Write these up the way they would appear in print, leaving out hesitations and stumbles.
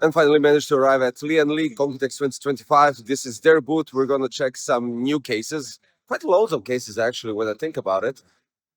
And finally managed to arrive at Lian Li, Computex 2025. This is their booth. We're going to check some new cases. Quite loads of cases, actually, when I think about it.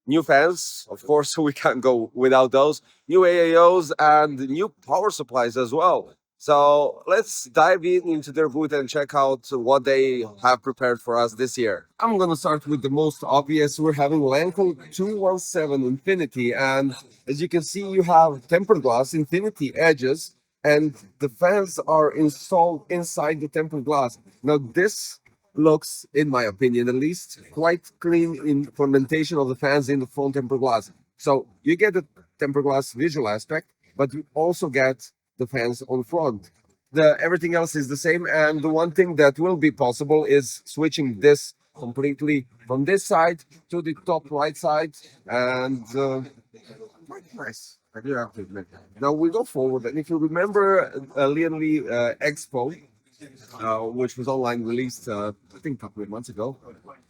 New fans, of course, we can't go without those. New AIOs and new power supplies as well. So let's dive into their booth and check out what they have prepared for us this year. I'm going to start with the most obvious. We're having Lancool 217 Infinity. And as you can see, you have tempered glass Infinity edges, and the fans are installed inside the tempered glass. Now, this looks, in my opinion at least, quite clean implementation of the fans in the front tempered glass. So you get the tempered glass visual aspect, but you also get the fans on front. Everything else is the same, and the one thing that will be possible is switching this completely from this side to the top right side, and quite nice. I do have to admit. Now we go forward, and if you remember Lian Li Expo, which was online released, I think, a couple of months ago.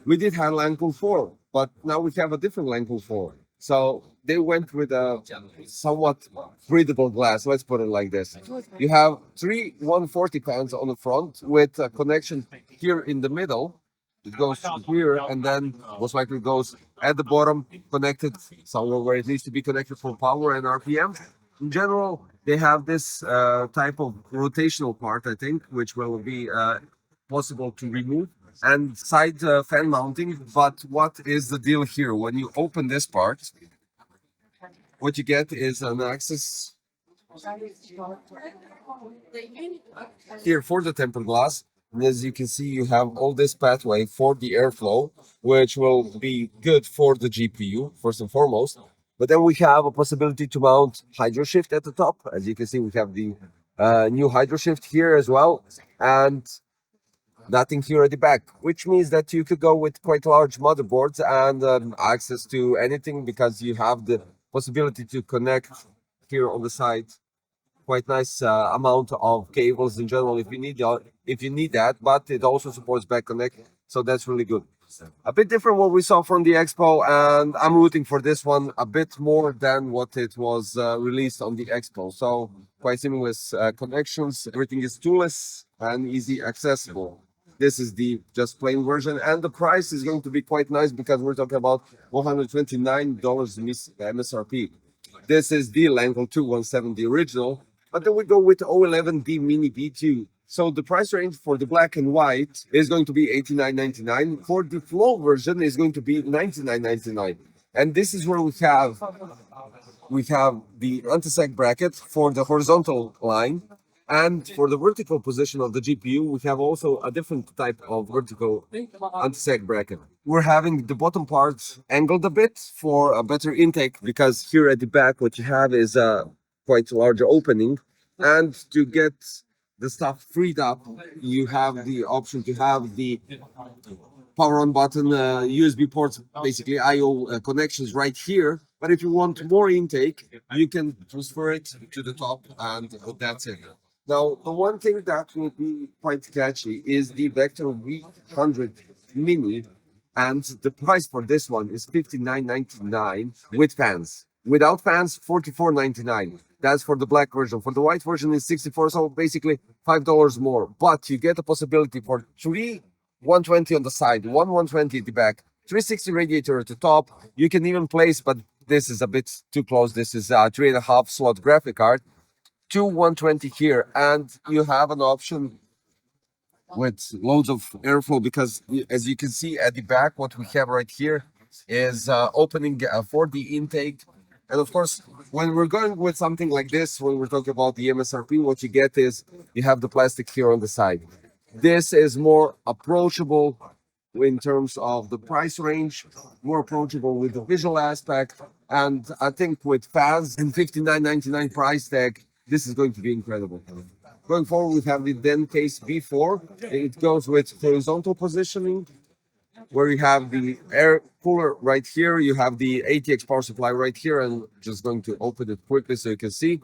We did have Lancool 4, but now we have a different Lancool 4. So they went with a somewhat breathable glass, let's put it like this. You have three 140 fans on the front with a connection here in the middle. It goes here and then most likely goes at the bottom, connected somewhere where it needs to be connected for power and RPM. In general, they have this type of rotational part, I think, which will be possible to remove, and side fan mounting. But what is the deal here? When you open this part, what you get is an access here for the tempered glass. And as you can see, you have all this pathway for the airflow, which will be good for the GPU, first and foremost. But then we have a possibility to mount hydro shift at the top. As you can see, we have the new hydro shift here as well, and nothing here at the back, which means that you could go with quite large motherboards and access to anything, because you have the possibility to connect here on the side quite nice amount of cables in general if you need that, but it also supports back connect, so that's really good. A bit different what we saw from the expo, and I'm rooting for this one a bit more than what it was released on the expo. So quite seamless connections, everything is toolless and easy accessible. This is the just plain version, and the price is going to be quite nice because we're talking about $129 MSRP. This is the Lancool 217, the original. But then we go with O11D Mini V2. So the price range for the black and white is going to be $89.99. For the flow version is going to be $99.99. And this is where we have the anti-sag bracket for the horizontal line. And for the vertical position of the GPU, we have also a different type of vertical anti-sag bracket. We're having the bottom part angled a bit for a better intake, because here at the back what you have is a quite large opening, and to get the stuff freed up, you have the option to have the power on button, USB ports, basically IO connections right here. But if you want more intake, you can transfer it to the top, and that's it. Now, the one thing that will be quite catchy is the Vector V100 Mini, and the price for this one is $59.99 with fans. Without fans, $44.99. That's for the black version. For the white version is $64, so basically $5 more. But you get a possibility for three 120 on the side, one 120 at the back, 360 radiator at the top. You can even place, but this is a bit too close. This is a 3.5 slot graphic card. Two 120 here, and you have an option with loads of airflow, because as you can see at the back, what we have right here is opening for the intake. And of course, when we're going with something like this, when we're talking about the MSRP, what you get is you have the plastic here on the side. This is more approachable in terms of the price range, more approachable with the visual aspect, and I think with fans and $59.99 price tag, this is going to be incredible. Going forward, we have the Den Case V4. It goes with horizontal positioning, where you have the air cooler right here. You have the ATX power supply right here, and just going to open it quickly so you can see.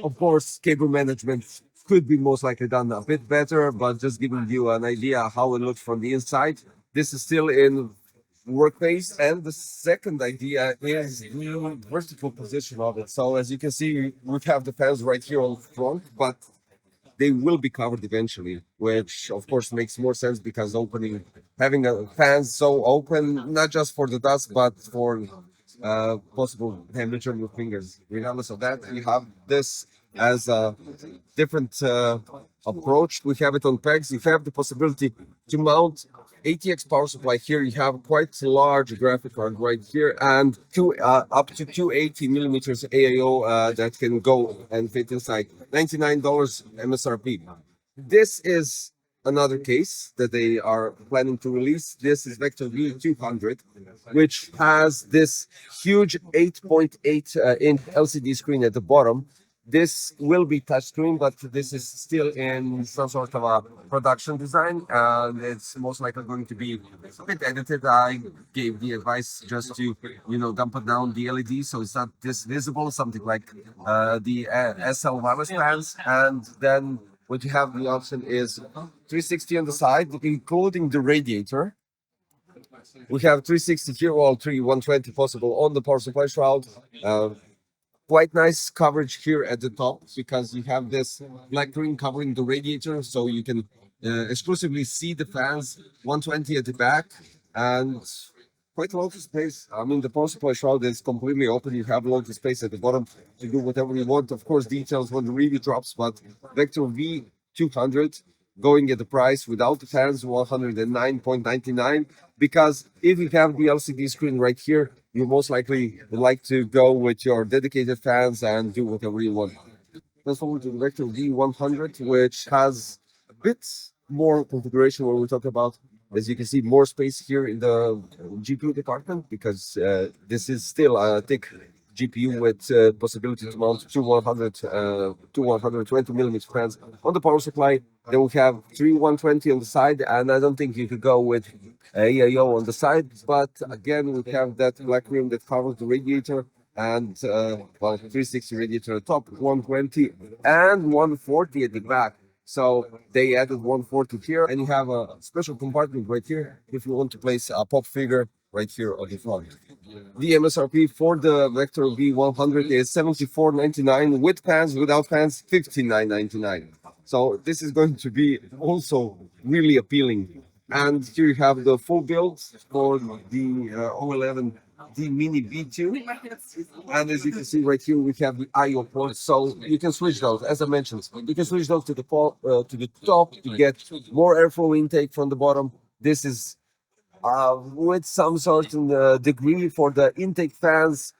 Of course, cable management could be most likely done a bit better, but just giving you an idea how it looks from the inside. This is still in workplace. And the second idea is the vertical position of it. So as you can see, we have the fans right here on front, but they will be covered eventually, which of course makes more sense because having a fans so open, not just for the dust, but for possible damage on your fingers. Regardless of that, we have this as a different approach. We have it on pegs. You have the possibility to mount ATX power supply here. You have quite a large graphic card right here, and up to 280 millimeters AIO that can go and fit inside. $99 MSRP. This is another case that they are planning to release. This is Vector V200, which has this huge 8.8 inch LCD screen at the bottom. This will be touchscreen, but this is still in some sort of a production design, and it's most likely going to be a bit edited. I gave the advice just to, dump down the LED so it's not this visible, something like the SL wireless fans. And then what you have the option is 360 on the side, including the radiator. We have 360 here, all 120 possible on the power supply shroud. Quite nice coverage here at the top because you have this black ring covering the radiator, so you can exclusively see the fans. 120 at the back and quite a lot of space. I mean, the power supply shroud is completely open. You have a lot of space at the bottom to do whatever you want. Of course, details when the review drops, but Vector V200 going at the price without the fans, 109.99. Because if you have the LCD screen right here, you most likely would like to go with your dedicated fans and do whatever you want. Let's forward to the Vector V100, which has a bit more configuration when we talk about, as you can see, more space here in the GPU department, because this is still a thick GPU with possibility to mount two 120 millimeter fans on the power supply. Then we have 120 on the side, and I don't think you could go with AIO on the side, but again, we have that black rim that covers the radiator, and 360 radiator at the top, 120 and 140 at the back. So they added 140 here, and you have a special compartment right here if you want to place a pop figure right here on the front. The MSRP for the Vector V100 is $74.99 with fans, without fans, $59.99. So this is going to be also really appealing. And here you have the full build for the O11 D Mini V2. And as you can see right here, we have the AIO ports. So you can switch those, as I mentioned. You can switch those to the top to get more airflow intake from the bottom. This is with some certain degree for the intake fans.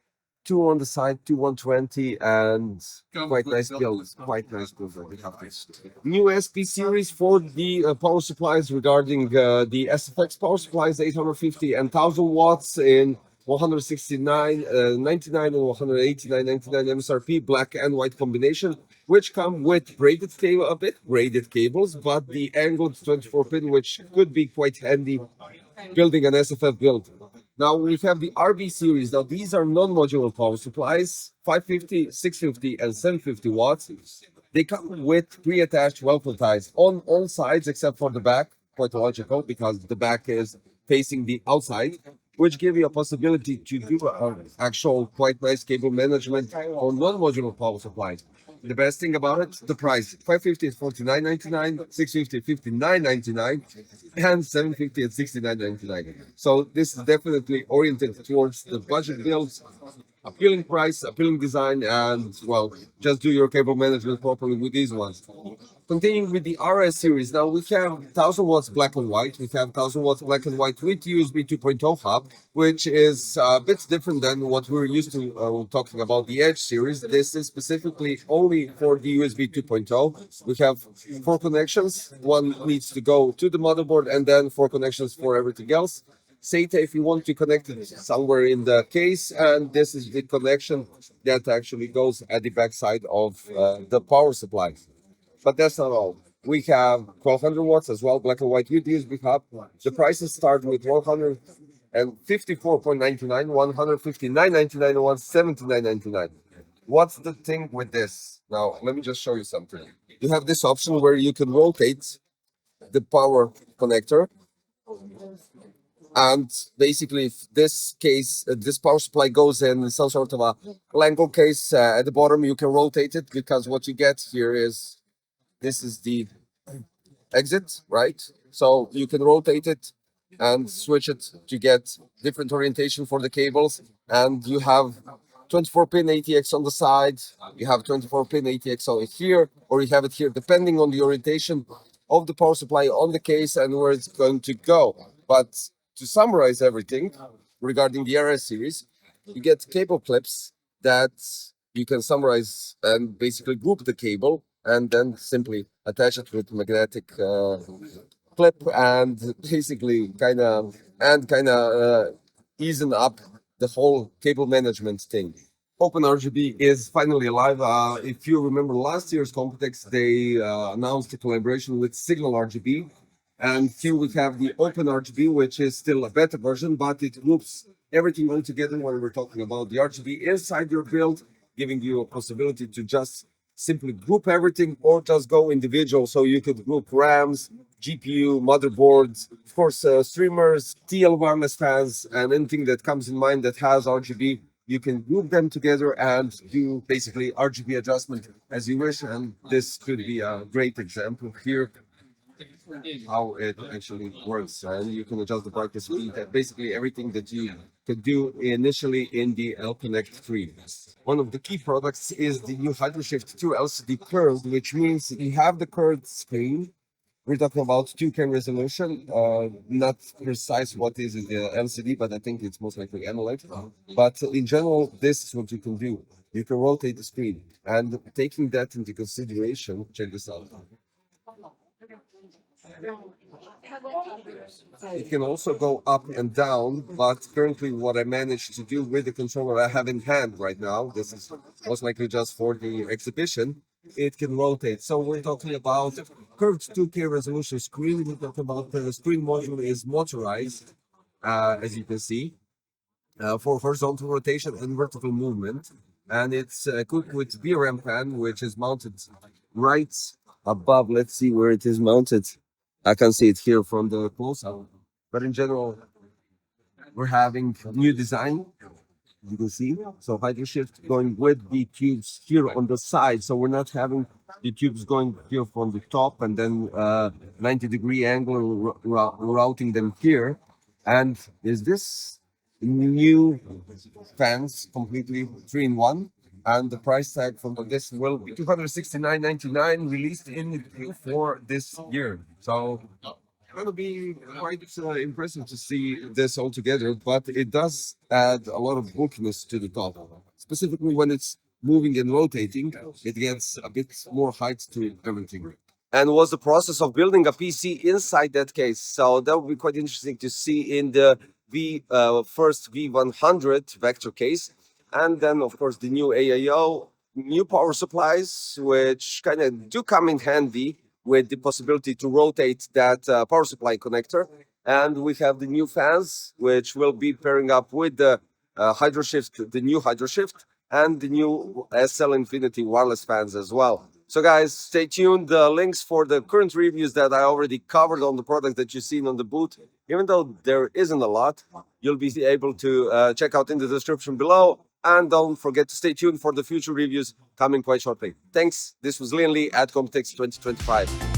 2 on the side, 120, and quite nice build. Quite nice build. We have this new SP series for the power supplies regarding the SFX power supplies, 850 and 1000 watts in 169.99 and 189.99 MSRP, black and white combination, which come with a bit braided cables, but the angled 24-pin, which could be quite handy building an SFF build. Now we have the RB series. Now these are non-modular power supplies, 550, 650, and 750 watts. They come with pre-attached welcome ties on all sides except for the back. Quite logical because the back is facing the outside, which give you a possibility to do actual quite nice cable management on non-modular power supplies. The best thing about it, the price. 550 is $49.99, 650 $59.99, and 750 at $69.99. So this is definitely oriented towards the budget builds, appealing price, appealing design, and well, just do your cable management properly with these ones. Continuing with the RS series, now we have 1000 watts black and white. We have 1000 watts black and white with USB 2.0 hub, which is a bit different than what we're used to talking about the Edge series. This is specifically only for the USB 2.0. We have 4 connections. One needs to go to the motherboard, and then 4 connections for everything else. SATA if you want to connect it somewhere in the case, and this is the connection that actually goes at the backside of the power supply. But that's not all. We have 1200 watts as well, black and white with USB hub. The prices start with 154.99, 159.99, and 179.99. What's the thing with this? Now, let me just show you something. You have this option where you can rotate the power connector And basically, if this case, this power supply goes in some sort of a Lancool case at the bottom, you can rotate it, because what you get here is, this is the exit, right? So you can rotate it and switch it to get different orientation for the cables. And you have 24-pin ATX on the side, you have 24-pin ATX over here, or you have it here, depending on the orientation of the power supply on the case and where it's going to go. But to summarize everything regarding the RS series, you get cable clips that you can summarize and basically group the cable, and then simply attach it with magnetic clip, and basically kind of easing up the whole cable management thing. Open RGB is finally alive. If you remember last year's Computex, they announced a collaboration with Signal RGB, and here we have the Open RGB, which is still a beta version, but it groups everything all together when we're talking about the RGB inside your build, giving you a possibility to just simply group everything or just go individual. So you could group RAMs, GPU, motherboards, of course, streamers, TL wireless fans, and anything that comes in mind that has RGB. You can group them together and do basically RGB adjustment as you wish. And this could be a great example here how it actually works. And you can adjust the brightness, speed, basically everything that you could do initially in the L-Connect 3. One of the key products is the new HydroShift 2 LCD curved, which means you have the curved screen. We're talking about 2K resolution, not precise what is the LCD, but I think it's most likely AMOLED. But in general, this is what you can do. You can rotate the screen, and taking that into consideration, check this out. It can also go up and down, but currently what I managed to do with the controller I have in hand right now, this is most likely just for the exhibition, it can rotate. So we're talking about curved 2K resolution screen. We're talking about the screen module is motorized, as you can see, for horizontal rotation and vertical movement. And it's equipped with VRAM fan, which is mounted right above. Let's see where it is mounted. I can see it here from the close-up. But in general, we're having new design. You can see, so HydroShift going with the tubes here on the side, so we're not having the tubes going here from the top and then 90-degree angle routing them here. And is this new fans completely 3-in-1, and the price tag from this will be $269.99, released in Q4 this year. So going to be quite impressive to see this all together, but it does add a lot of bulkiness to the top. Specifically when it's moving and rotating, it gets a bit more height to everything. And was the process of building a PC inside that case. So that would be quite interesting to see in the first V100 vector case. And then, of course, the new AIO, new power supplies, which kind of do come in handy with the possibility to rotate that power supply connector. And we have the new fans, which will be pairing up with the HydroShift, the new HydroShift, and the new SL Infinity wireless fans as well. So guys, stay tuned. The links for the current reviews that I already covered on the products that you've seen on the booth, even though there isn't a lot, you'll be able to check out in the description below. And don't forget to stay tuned for the future reviews coming quite shortly. Thanks. This was Lian Li at Computex 2025.